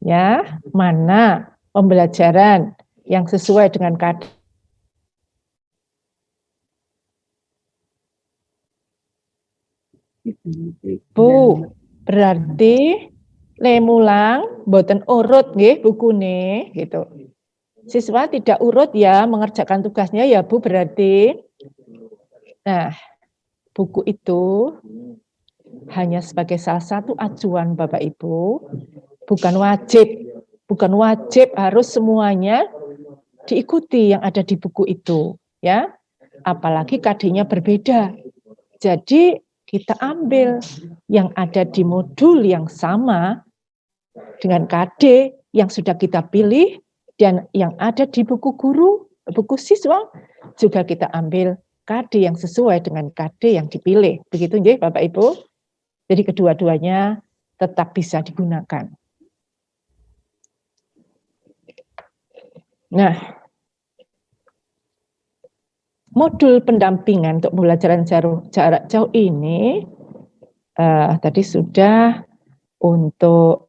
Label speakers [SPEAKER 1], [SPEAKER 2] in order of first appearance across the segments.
[SPEAKER 1] Ya, mana pembelajaran yang sesuai dengan KD. Bu, berarti lemulang boten urut nggih bukune gitu. Siswa tidak urut ya mengerjakan tugasnya ya Bu berarti. Nah, buku itu hanya sebagai salah satu acuan Bapak Ibu, bukan wajib. Bukan wajib harus semuanya diikuti yang ada di buku itu, ya. Apalagi KD-nya berbeda. Jadi kita ambil yang ada di modul yang sama dengan KD yang sudah kita pilih dan yang ada di buku guru, buku siswa juga kita ambil KD yang sesuai dengan KD yang dipilih. Begitu nggih Bapak Ibu? Jadi kedua-duanya tetap bisa digunakan. Nah, modul pendampingan untuk pembelajaran jarak jauh ini tadi sudah untuk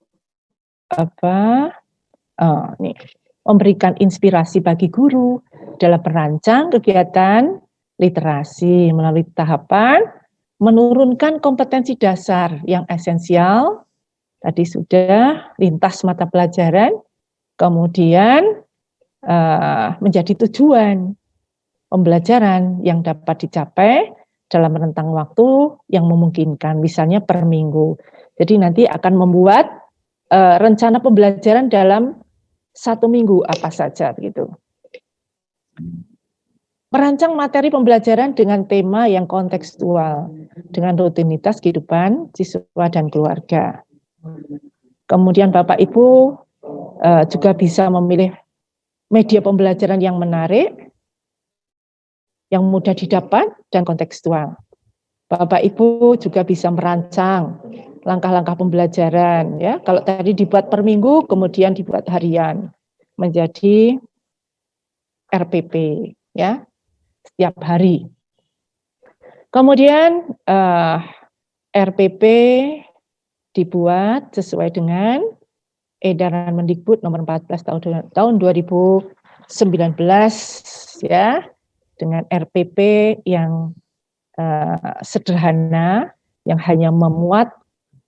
[SPEAKER 1] nih, memberikan inspirasi bagi guru dalam merancang kegiatan literasi melalui tahapan menurunkan kompetensi dasar yang esensial. Tadi sudah lintas mata pelajaran, kemudian menjadi tujuan pembelajaran yang dapat dicapai dalam rentang waktu yang memungkinkan, misalnya per minggu. Jadi nanti akan membuat rencana pembelajaran dalam 1 minggu apa saja begitu. Merancang materi pembelajaran dengan tema yang kontekstual, dengan rutinitas kehidupan siswa dan keluarga. Kemudian Bapak Ibu juga bisa memilih media pembelajaran yang menarik, yang mudah didapat dan kontekstual. Bapak Ibu juga bisa merancang langkah-langkah pembelajaran ya. Kalau tadi dibuat per minggu, kemudian dibuat harian menjadi RPP ya, setiap hari. Kemudian RPP dibuat sesuai dengan edaran Mendikbud nomor 14 tahun 2019 ya, dengan RPP yang sederhana yang hanya memuat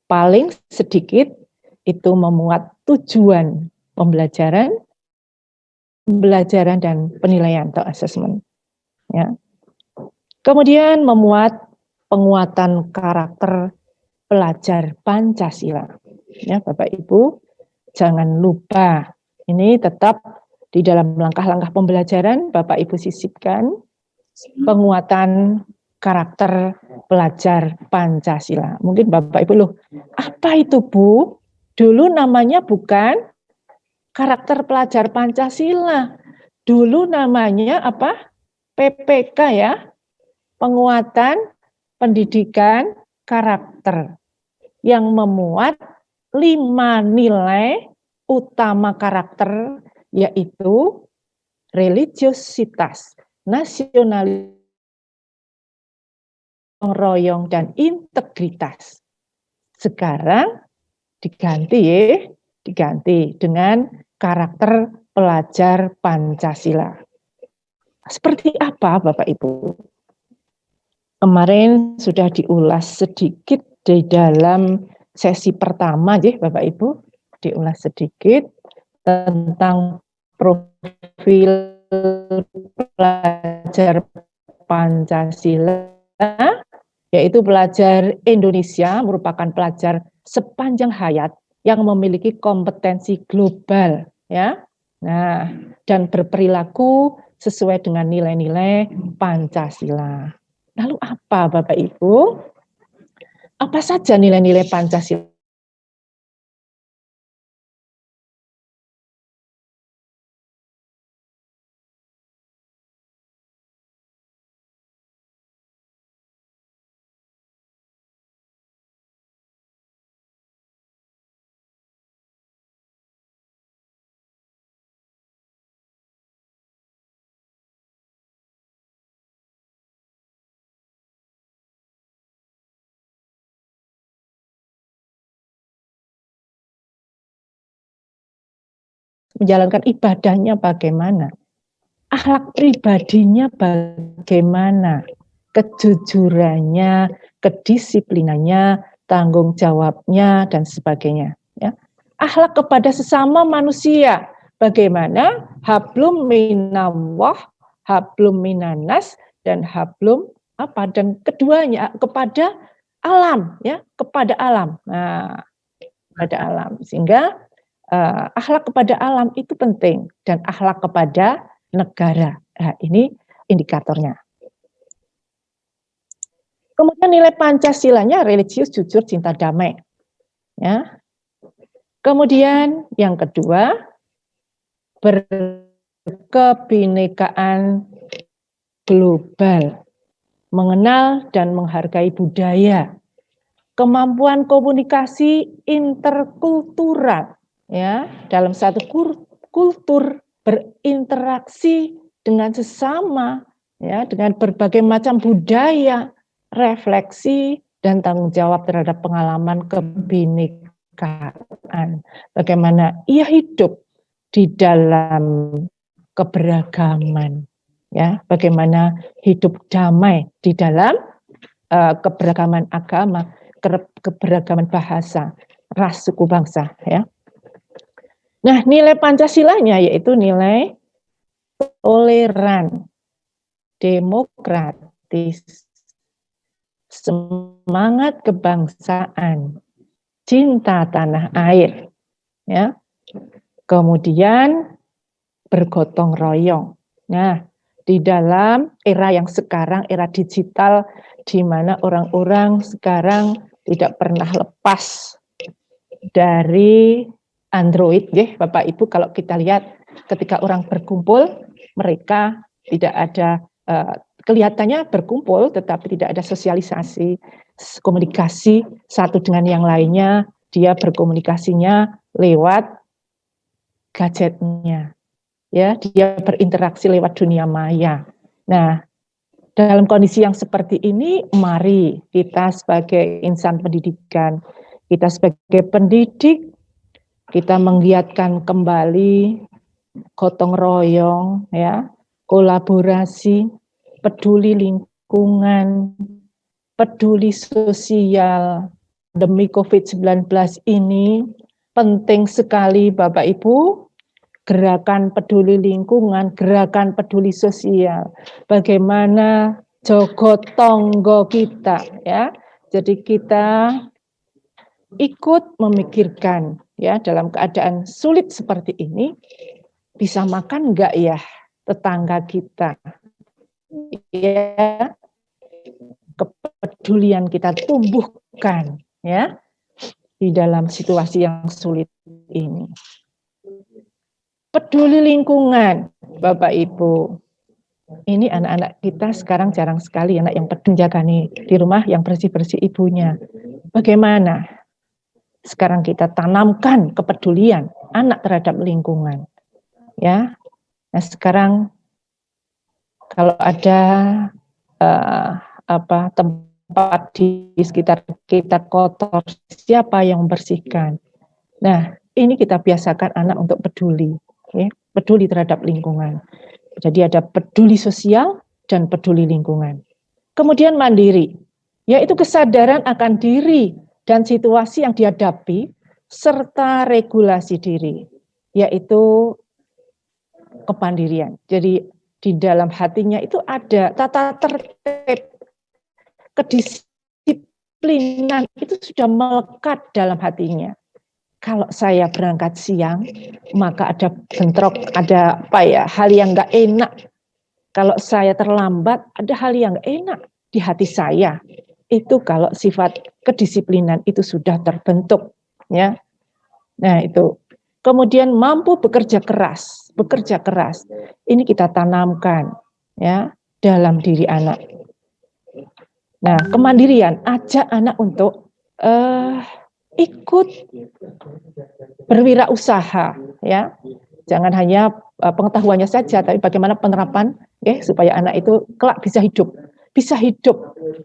[SPEAKER 1] paling sedikit itu memuat tujuan pembelajaran dan penilaian atau assessment ya. Kemudian memuat penguatan karakter pelajar Pancasila. Ya, Bapak Ibu, jangan lupa ini tetap di dalam langkah-langkah pembelajaran Bapak Ibu sisipkan penguatan karakter pelajar Pancasila. Mungkin Bapak Ibu loh, apa itu Bu? Dulu namanya bukan karakter pelajar Pancasila. Dulu namanya apa? PPK ya. Penguatan pendidikan karakter yang memuat 5 nilai utama karakter yaitu religiositas, nasionalitas, royong dan integritas. Sekarang diganti dengan karakter pelajar Pancasila. Seperti apa Bapak Ibu? Kemarin sudah diulas sedikit di dalam sesi pertama ya Bapak Ibu, diulas sedikit tentang profil pelajar Pancasila, yaitu pelajar Indonesia merupakan pelajar sepanjang hayat yang memiliki kompetensi global ya. Nah, dan berperilaku sesuai dengan nilai-nilai Pancasila. Lalu apa Bapak Ibu? Apa saja nilai-nilai Pancasila? menjalankan ibadahnya bagaimana, akhlak pribadinya bagaimana, kejujurannya, kedisiplinannya, tanggung jawabnya, dan sebagainya. Ya. Akhlak kepada sesama manusia, bagaimana hablum minallah, hablum minanas, dan hablum apa? Dan keduanya kepada alam, ya, kepada alam. Nah, kepada alam, sehingga akhlak kepada alam itu penting, dan akhlak kepada negara. Nah, ini indikatornya. Kemudian nilai Pancasilanya religius, jujur, cinta damai. Ya. Kemudian yang kedua, berkebinekaan global, mengenal dan menghargai budaya, kemampuan komunikasi interkultural, ya, dalam satu kultur berinteraksi dengan sesama, ya, dengan berbagai macam budaya, refleksi dan tanggung jawab terhadap pengalaman kebinekaan. Bagaimana ia hidup di dalam keberagaman, ya, bagaimana hidup damai di dalam keberagaman agama, keberagaman bahasa, ras, suku, bangsa, ya. Nah, nilai Pancasilanya yaitu nilai toleran, demokratis, semangat kebangsaan, cinta tanah air, ya. Kemudian bergotong royong. Nah, di dalam era yang sekarang, era digital, di mana orang-orang sekarang tidak pernah lepas dari Android, ya, Bapak Ibu. Kalau kita lihat ketika orang berkumpul, mereka tidak ada kelihatannya berkumpul, tetapi tidak ada sosialisasi, komunikasi satu dengan yang lainnya. Dia berkomunikasinya lewat gadgetnya, ya. Dia berinteraksi lewat dunia maya. Nah, dalam kondisi yang seperti ini, mari kita sebagai insan pendidikan, kita sebagai pendidik, kita menggiatkan kembali gotong royong, ya, kolaborasi, peduli lingkungan, peduli sosial. Demi COVID-19 ini penting sekali Bapak Ibu, gerakan peduli lingkungan, gerakan peduli sosial. Bagaimana jogo tonggo kita, ya. Jadi kita ikut memikirkan, ya, dalam keadaan sulit seperti ini, bisa makan enggak ya tetangga kita, ya, kepedulian kita tumbuhkan, ya, di dalam situasi yang sulit ini. Peduli lingkungan, Bapak Ibu. Ini anak-anak kita sekarang jarang sekali anak yang peduli jaga nih di rumah, yang bersih-bersih ibunya. Bagaimana sekarang kita tanamkan kepedulian anak terhadap lingkungan, ya. Nah, sekarang kalau ada tempat di sekitar kita kotor, siapa yang membersihkan? Nah, ini kita biasakan anak untuk peduli, ya, peduli terhadap lingkungan. Jadi ada peduli sosial dan peduli lingkungan. Kemudian mandiri, yaitu kesadaran akan diri dan situasi yang dihadapi, serta regulasi diri, yaitu kepandirian. Jadi di dalam hatinya itu ada tata tertib, kedisiplinan itu sudah melekat dalam hatinya. Kalau saya berangkat siang, maka ada bentrok, ada hal yang nggak enak. Kalau saya terlambat, ada hal yang nggak enak di hati saya. Itu kalau sifat kedisiplinan itu sudah terbentuk, ya. Nah, itu. Kemudian mampu bekerja keras. Ini kita tanamkan, ya, dalam diri anak. Nah, kemandirian, ajak anak untuk ikut berwirausaha, ya. Jangan hanya pengetahuannya saja, tapi bagaimana penerapan, ya, supaya anak itu kelak bisa hidup,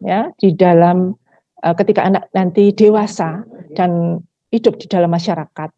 [SPEAKER 1] ya, di dalam ketika anak nanti dewasa dan hidup di dalam masyarakat.